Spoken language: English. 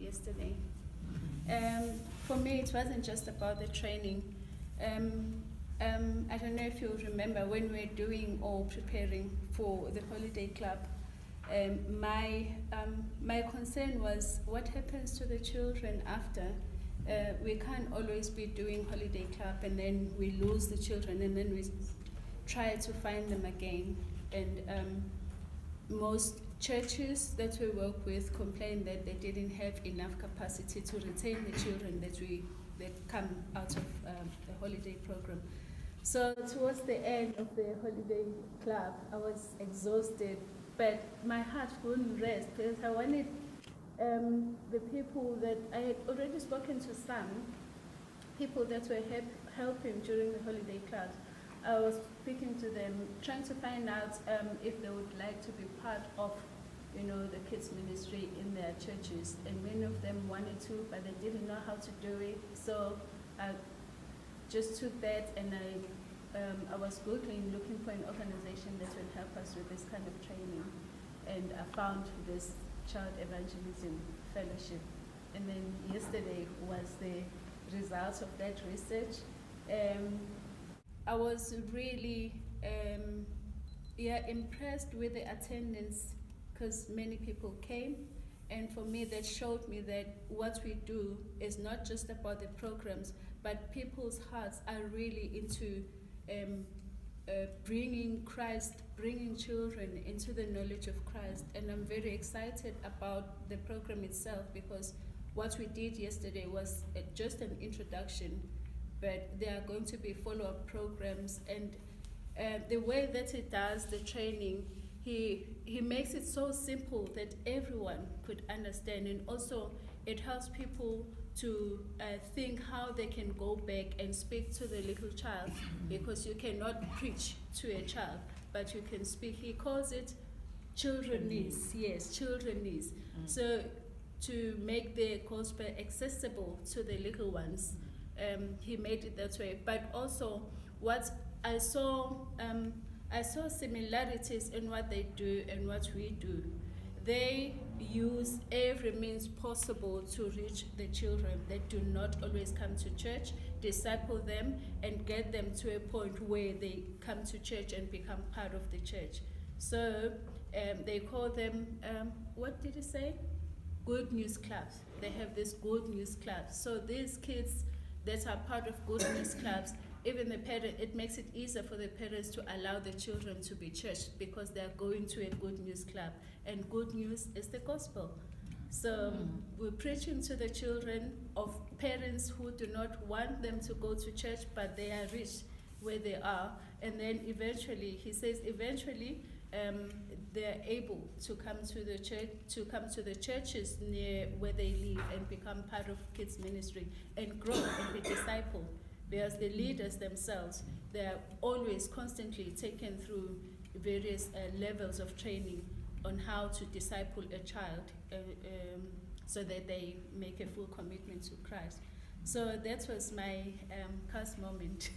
yesterday. For me, it wasn't just about the training. I don't know if you remember when we were doing or preparing for the holiday club. My concern was what happens to the children after. We can't always be doing holiday club and then we lose the children and then we try to find them again. And most churches that we work with complain that they didn't have enough capacity to retain the children that come out of the holiday program. So towards the end of the holiday club, I was exhausted, but my heart wouldn't rest because I wanted the people that I had already spoken to, some people that were helping during the holiday club. I was speaking to them, trying to find out if they would like to be part of, the kids ministry in their churches. And many of them wanted to, but they didn't know how to do it. So I just took that and I was Googling, looking for an organization that will help us with this kind of training. And I found this Child Evangelism Fellowship. And then yesterday was the results of that research. I was really impressed with the attendance because many people came, and for me that showed me that what we do is not just about the programs, but people's hearts are really into bringing Christ, bringing children into the knowledge of Christ. And I'm very excited about the program itself because what we did yesterday was just an introduction, but there are going to be follow-up programs. And the way that it does the training, he makes it so simple that everyone could understand, and also it helps people to think how they can go back and speak to the little child, because you cannot preach to a child, but you can speak. He calls it childrenese. Yes, childrenese. So to make the gospel accessible to the little ones, he made it that way. But also, what I saw similarities in what they do and what we do. They use every means possible to reach the children that do not always come to church, disciple them, and get them to a point where they come to church and become part of the church. So they call them, what did he say? Good News Clubs. They have this Good News Clubs. So these kids that are part of Good News Clubs, even the parent, it makes it easier for the parents to allow the children to be churched because they're going to a good news club. And good news is the gospel. So we're preaching to the children of parents who do not want them to go to church, but they are rich where they are. And then eventually, he says, they're able to come to the church, to come to the churches near where they live and become part of kids ministry and grow and be discipled. Because the leaders themselves, they are always constantly taken through various levels of training on how to disciple a child so that they make a full commitment to Christ. So that was my cast moment.